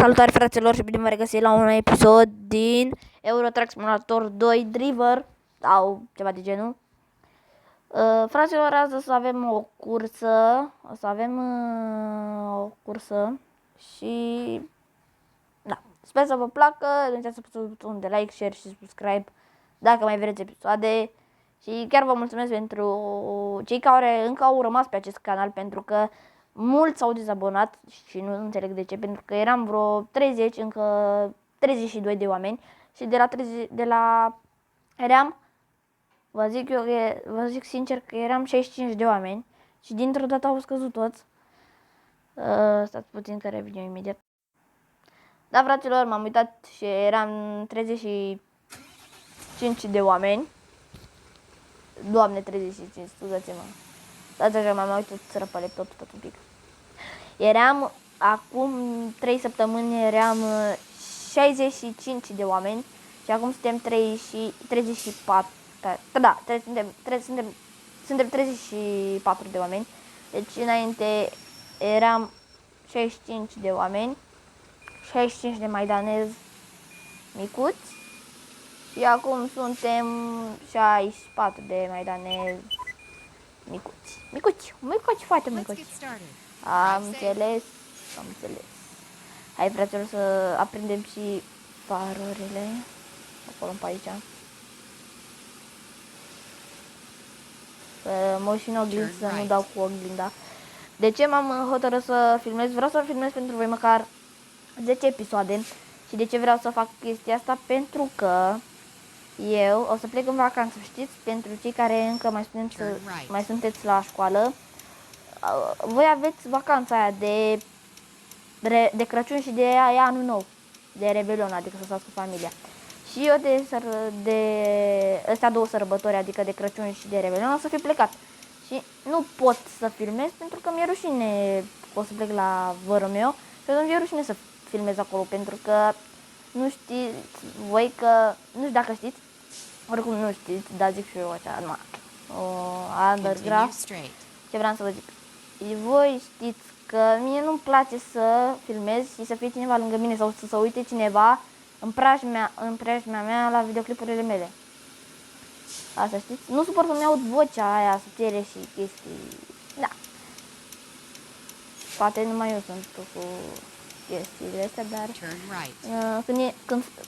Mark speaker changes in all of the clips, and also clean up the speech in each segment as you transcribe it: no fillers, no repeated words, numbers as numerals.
Speaker 1: Salutare fraților și bine v-am regăsit la un episod din Euro Truck Simulator 2 Driver sau ceva de genul. Fraților, azi o să avem o cursă, și da, sper să vă placă, nu uitați să apăsați butonul de like, share și subscribe dacă mai vreți episoade. Și chiar vă mulțumesc pentru cei care încă au rămas pe acest canal, pentru că mulți s-au dezabonat și nu înțeleg de ce, pentru că eram vreo 30, încă 32 de oameni și vă zic sincer că eram 65 de oameni și dintr-o dată au scăzut toți. Stați puțin că revin eu imediat. Da, fraților, m-am uitat și eram 35 de oameni. Doamne, 35, scuzați-mă. Dați așa, m-am uitat pe laptop tot un pic. Eram, acum 3 săptămâni, eram 65 de oameni și acum suntem 34. Da, suntem 34 de oameni. Deci înainte eram 65 de oameni, 65 de maidanezi micuți. Și acum suntem 64 de maidanezi micuți, foarte micuți. Am înțeles. Hai, fraților, să aprindem și farurile. Acolo pe aici. Să mă uit și în oglindă, să nu dau cu oglinda. De ce m-am hotărât să filmez? Vreau să filmez pentru voi măcar 10 episoade. Și de ce vreau să fac chestia asta? Pentru că eu o să plec în vacanță, știți? Pentru cei care încă mai sunteți la școală, voi aveți vacanța aia de Crăciun și de anul nou, de Revelion, adică să stați cu familia. Și eu de astea două sărbători, adică de Crăciun și de Revelion, o să fi plecat. Și nu pot să filmez pentru că mi-e rușine, o să plec la vărul meu și atunci mi-e rușine să filmez acolo, pentru că nu știți voi că, nu știu dacă știți, oricum nu știți, dar zic și eu așa, numai undergraph, ce vreau să vă zic. Voi știți că mie nu-mi place să filmez și să fie cineva lângă mine sau să se uite cineva în preajma mea la videoclipurile mele. Asta știți? Nu suport să-mi aud vocea aia subțire și chestii. Da. Poate numai eu sunt cu chestiile astea, dar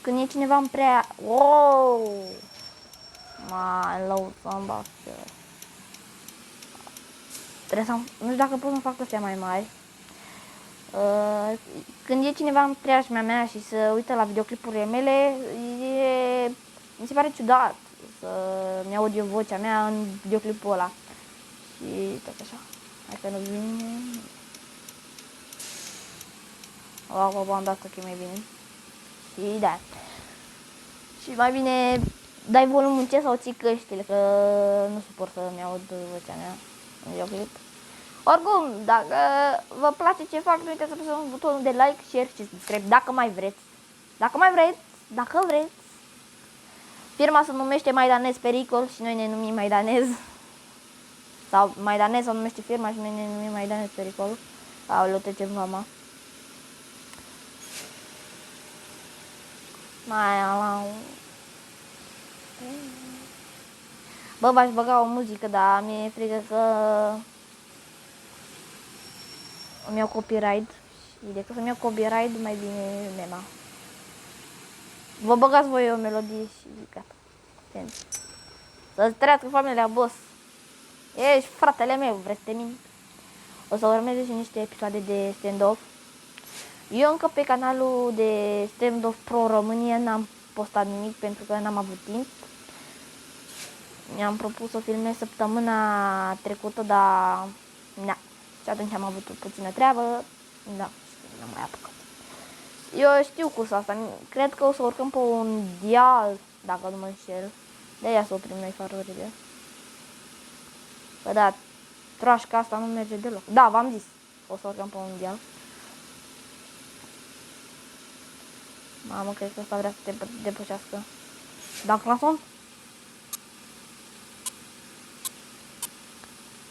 Speaker 1: când e cineva în prea... Wow! My lord, trebuie să... Nu știu dacă pot să fac astea mai mari. Când e cineva în preajma mea și se uită la videoclipurile mele, mi se pare ciudat să-mi aud eu vocea mea în videoclipul ăla. Și tot așa. Hai că nu vine. Am dat ok mai bine. Și da. Și mai bine dai volumul ce sau ții căștile, că nu suport să-mi aud vocea mea în videoclip. Oricum, dacă vă place ce fac, nu uitați să apăsați butonul de like, share și subscribe dacă mai vreți. Dacă vreți. Firma se numește Maidanez Pericol și noi ne numim Maidanez. Sau Maidanez se numește firma și noi ne numim Maidanez Pericol. Aoleu, trecem mama. Bă, v-aș băga o muzică, dar mi-e frică că îmi iau copyright și decât să-mi iau copyright, mai bine mema. Vă băgați voi o melodie și gata. Să-ți trăiască familia, boss. Ești fratele meu, vreți să te mint? O să urmeze și niște episoade de stand-off. Eu încă pe canalul de stand-off Pro România n-am postat nimic pentru că n-am avut timp. Mi-am propus să filmez săptămâna trecută, dar na. Și atunci am avut puțină treabă. Da, n-am mai apucat. Eu știu cursa asta. Cred că o să urcăm pe un deal, dacă nu mă înșel. De-aia să oprim noi farurile. Bă, da, troașca asta nu merge deloc. Da, v-am zis. O să urcăm pe un deal. Mamă, cred că ăsta vrea să te depășească. Da, clason?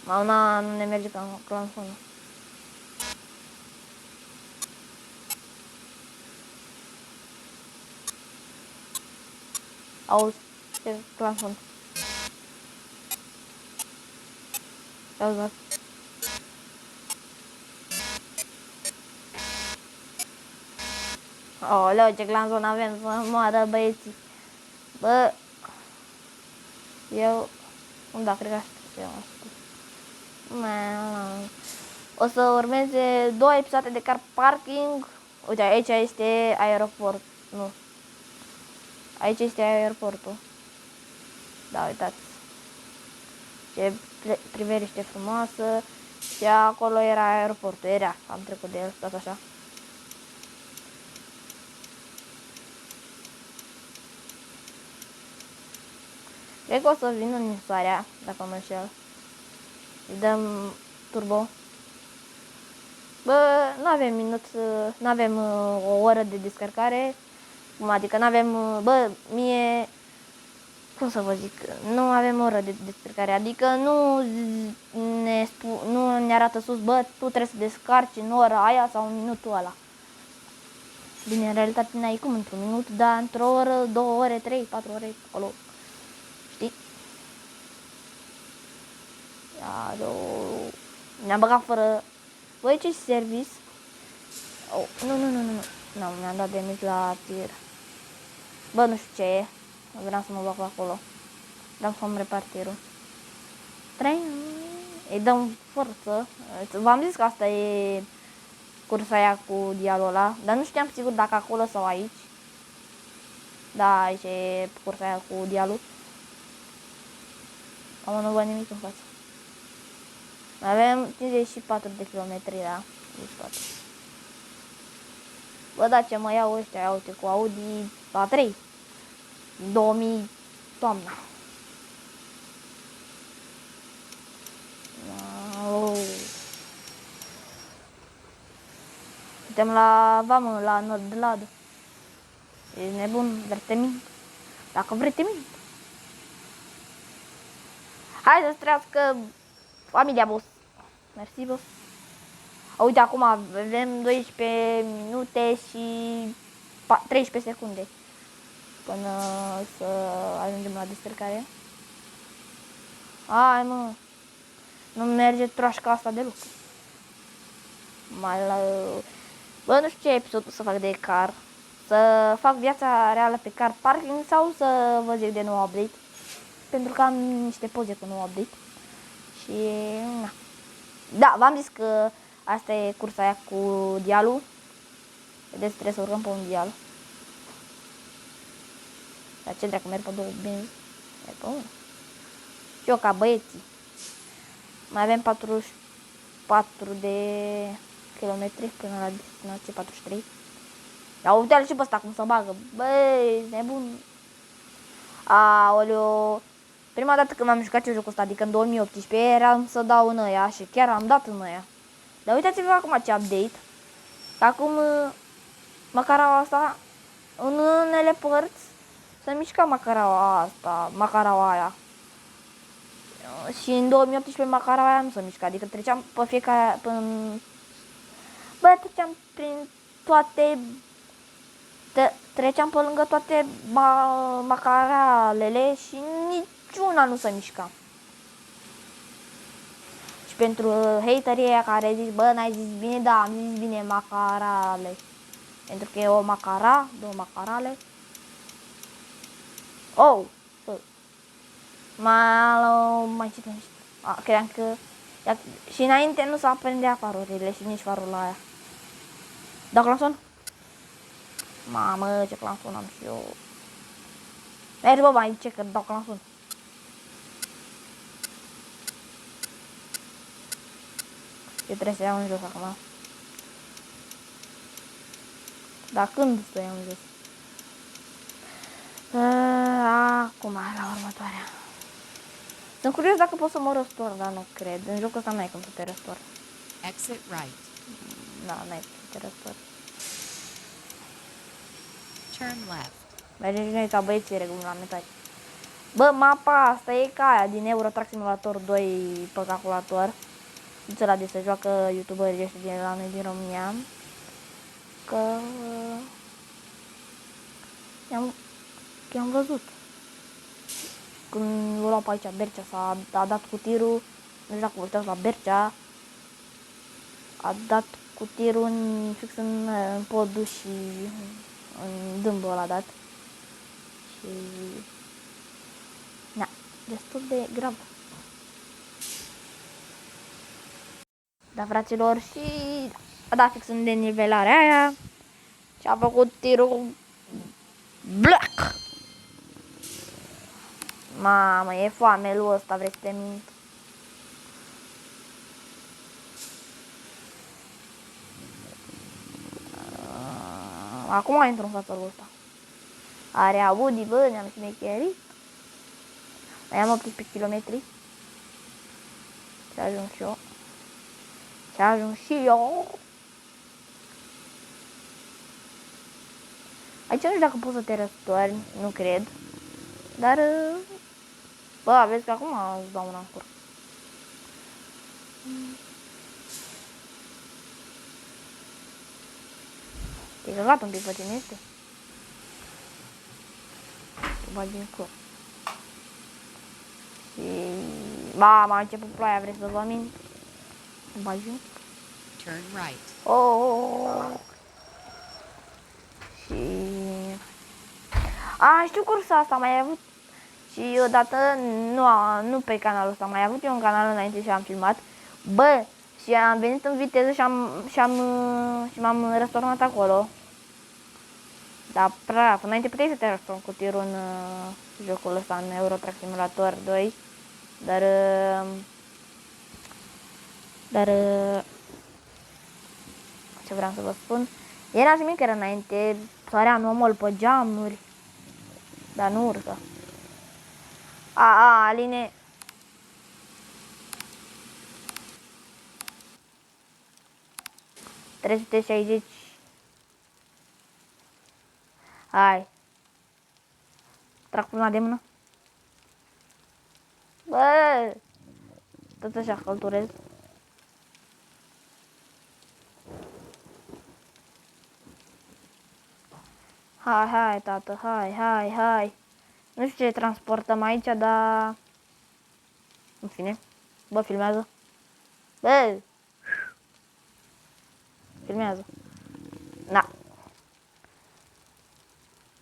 Speaker 1: Mamă, nu ne merge ca clansonul. Auzi, ce clan sunt? Auzi, aoleu, ce clan sunt avem să moară băieții. Bă, eu... Da, cred că așa eu o să urmeze 2 episoade de car parking. Uite, aici este aeroport. Nu. Aici este aeroportul. Da, uitați. Ce priveliște frumoasă. Și acolo era aeroportul. Era. Am trecut de el, tot așa. Cred că o să vină soarea, dacă mă înșel. Îi dăm turbo. Bă, nu avem minut, nu avem o oră de descărcare. Adică nu avem, bă, mie, cum să vă zic, nu avem oră de descărcare. Adică nu ne arată sus, bă, tu trebuie să descarci în ora aia sau în minutul ăla. Bine, în realitate n-ai cum într-un minut, dar într-o oră, 2 ore, 3, 4 ore, acolo. Știi? Ne-am băgat fără... Băi, ce service? Oh, nu, mi-am dat de mic la tir. Bă, nu știu ce e. Vreau să mă bag acolo. Vreau să am repartirul. Îi dăm forță. V-am zis că asta e cursa aia cu dialul ăla. Dar nu știam sigur dacă acolo sau aici. Da, aici e cursa aia cu dialul. Am nu văd nimic în față. Avem 54 de kilometri, da. 54. Bă, da, ce mă iau ăștia, ia uite, cu Audi A3. 2000 toamna. Suntem la vamă, la Nord-Lad. Ești nebun, vrei te mint? Dacă vrei te mint. Hai să-ți trească familia, boss. Mersi, boss. Uite, acum avem 12 minute și 13 secunde până să ajungem la descărcare. Hai, mă. Nu merge troașca asta de lucru. Bă, nu știu ce episod să fac de car. Să fac viața reală pe car parking sau să vă zic de nou update. Pentru că am niște poze cu nou update. Și na. Da, v-am zis că asta e cursa aia cu dialul. Vedeți, trebuie să urcăm pe un dial. Dar ce dracu, merg pe 2 benzi? Merg pe 1. Și eu ca băieții. Mai avem 44 de kilometri până la destinație, 43. Ia uite-l și pe ăsta cum se bagă. Băi, nebun. Aoleo. Prima dată când m-am jucat eu jocul ăsta, adică în 2018, eram să dau în ăia și chiar am dat în ăia. Dar uitați-vă acum ce update. Acum, macaraua asta, în unele părți, se mișca macaraua aia. Și în 2018 macaraua aia nu se mișca, adică treceam pe fiecare, treceam prin toate, treceam pe lângă toate macaralele și niciuna nu se mișca. Și pentru haterii aia care zic, bă, n-ai zis bine, da, am zis bine macarale. Pentru că e o macara, 2 macarale. Oh! Mai citim. Credeam că... Și înainte nu se aprindea farurile și nici farul aia. Da, clanson? Mamă, ce clanson am și eu. Mergi, bă, mai zice că dau clanson. Eu trebuie să iau în jos acum. Dar când să iau în jos? Acum, la următoarea. Sunt curios dacă pot să mă răstor, dar nu cred. În jocul ăsta n-ai cum să te răstor.
Speaker 2: Exit right.
Speaker 1: Da, n-ai cum să te răstor.
Speaker 2: Turn left.
Speaker 1: Mergem și noi ca băieții regulamentați. Bă, mapa asta e ca aia din Euro Truck Simulator 2 pe calculator. Nu ăla de se joacă youtuberii ăștia din la noi din România. Că i-am văzut. când o luau pe aici Bercea, a dat cu tirul, nu știu dacă vă uitați la Bercea, a dat cu tirul fix în podul și în dâmbul ăla a dat. Și na, destul de grav. Da, fraților, și a dat fix în denivelarea aia și a făcut tirul black. Mamă, e foame lui ăsta, vrei să te mint? Acum intru în fața lui ăsta. Are Audi, bă, ne-am șmecherit. Mai am 18 km. Și ajung și eu. Și ajung și eu. Aici nu știu dacă poți să te răstorni, nu cred. Dar, bă, vezi că acum îți dau una în cur. Te-ai căgat un pic pe tine, este? Te bagi în cur. Și... ba, m-a început ploaia, vrei să vă mint? Te bagi în cur.
Speaker 2: Turn right.
Speaker 1: Oh. Și... a, știu cursa asta, am mai avut și odată, nu pe canalul ăsta, am mai avut eu un canal înainte și am filmat. Bă, și am venit în viteză și m-am răsturnat acolo. Dar praf, înainte puteai să te răsturni cu tirul în jocul ăsta, în Euro Truck Simulator 2. Dar ce vreau să vă spun, era și mică înainte, sărea normal pe geamuri, dar nu urcă. Aline. $360. Hai. Trag prima de mână. Bă! Tot așa călturez. Hai, tată, hai. Nu știu ce transportăm aici, dar... în fine. Bă, filmează. Bă! Filmează. Na.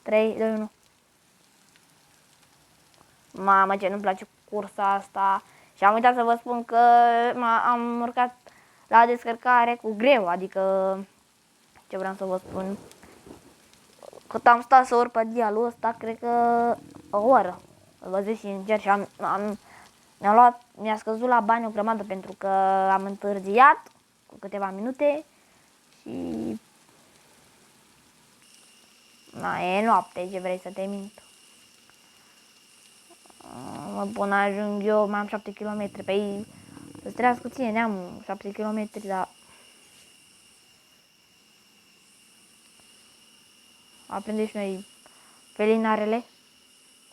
Speaker 1: 3, 2, 1. Mamă, ce nu-mi place cursa asta. Și am uitat să vă spun că am urcat la descărcare cu greu. Adică, ce vreau să vă spun, cât am stat să urc pe dealul ăsta, cred că o oră. Vă zic sincer, și mi-a scăzut la bani o grămadă pentru că am întârziat cu câteva minute și... na, e noapte, ce vrei să te mint. Până ajung eu, mai am 7 km. Păi să-ți trească ție, neam 7 km, dar... aprinde și noi felinarele.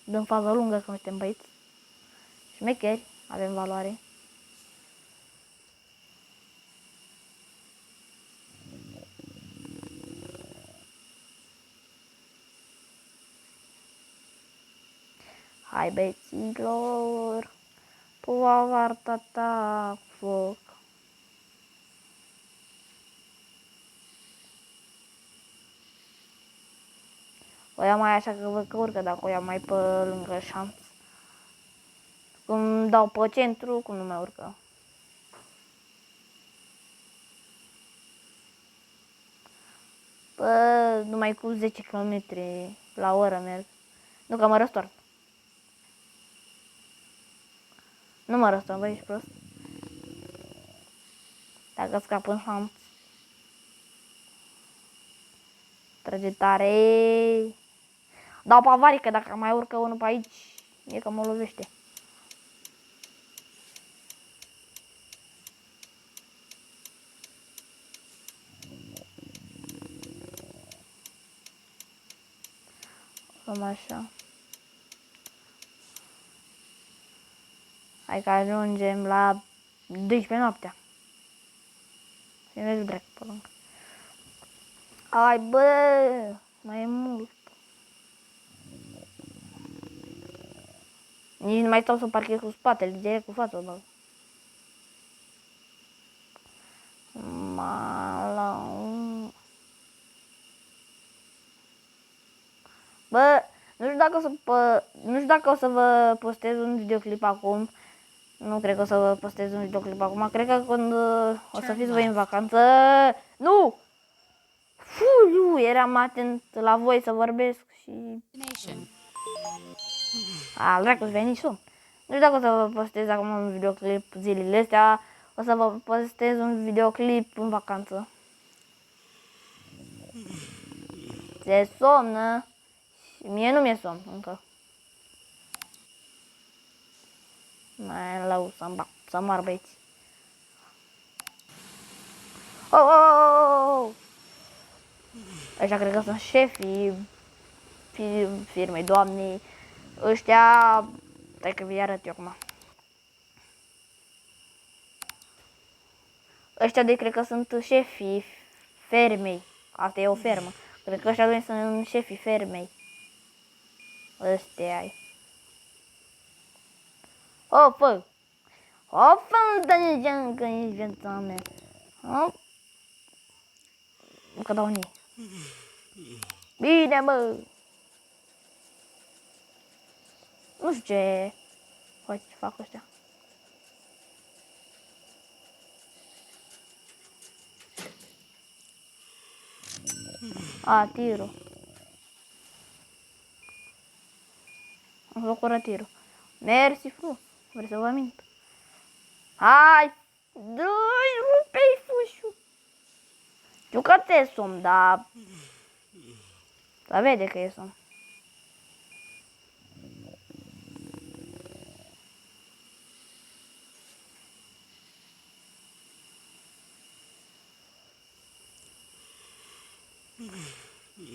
Speaker 1: Dăm fază lungă când suntem băieți. Șmecheri, avem valoare. Hai, băieților, puva tata foc. O iau mai așa că văd că urcă, dacă o iau mai pe lângă șanț. Cum dau pe centru, cum nu mai urcă. Bă, numai cu 10 km la oră merg. Nu că mă răstorn. Nu mă răstorn, bă, ești prost. Dacă scap în șanț. Trage tare. Dau pe avarică, dacă mai urcă unul pe aici, e că mă lovește. Luăm așa. Hai că ajungem la 12 noaptea. Și merg drept pe lângă. Hai, bă, mai e mult. Nici nu mai stau să parchez cu spatele, direct cu fața o bag. Bă, nu știu dacă o să vă postez un videoclip acum. Nu cred că o să vă postez un videoclip acum. Cred că când o să fiți voi în vacanță. Nu! Fuuu, eram atent la voi să vorbesc și... Dracu, veni somn. Nu știu dacă o să vă postez acum un videoclip zilele astea. O să vă postez un videoclip în vacanță. Se somnă. Și mie nu mi-e somn încă. Mai lau să moar băieți. Oh! Ăștia cred că sunt șefii firmei, doamnei. Ăștia... Stai că vi arăt eu acum. Ăștia doi cred că sunt șefii fermei. Asta e o fermă. Cred că ăștia doi sunt șefii fermei. Ăstea ai. Oh, fă! O fă-mi că e viața mea. Oh. Încă dau unii. Bine, bă! Nu știu ce fac ăștia. Tirul. Am făcut tirul. Mersi frumos. Vreau să vă mint. Hai! Dă-i, rupe-i fușul. Știu că te somn, dar... Dar vede că e somn.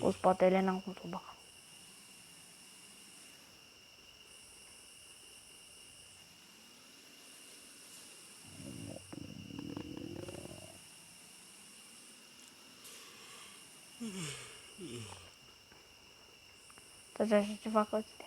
Speaker 1: Cu spatele n-am cum să o bag. Să așa ce fac ăstea.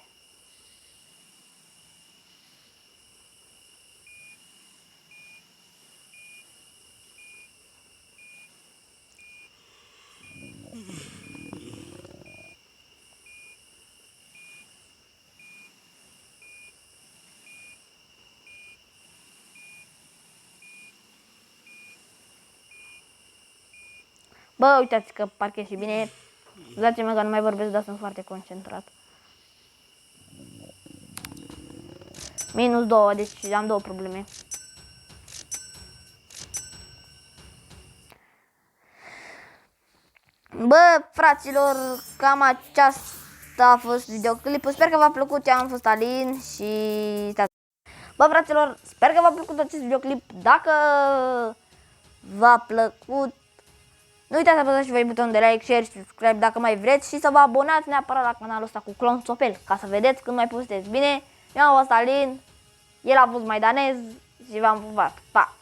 Speaker 1: Bă, uitați că parchez și bine. Dați-mă că nu mai vorbesc, dar sunt foarte concentrat. -2, deci am 2 probleme. Bă, fraților, cam aceasta a fost videoclipul. Sper că v-a plăcut. Eu am fost Alin și... Bă, fraților, sper că v-a plăcut acest videoclip. Dacă v-a plăcut, nu uitați să apăsați și voi butonul de like, share și subscribe dacă mai vreți și să vă abonați neapărat la canalul ăsta cu Clon Sopel, ca să vedeți când mai postez. Bine, eu am fost Alin, el a fost Maidanez și v-am pupat. Pa!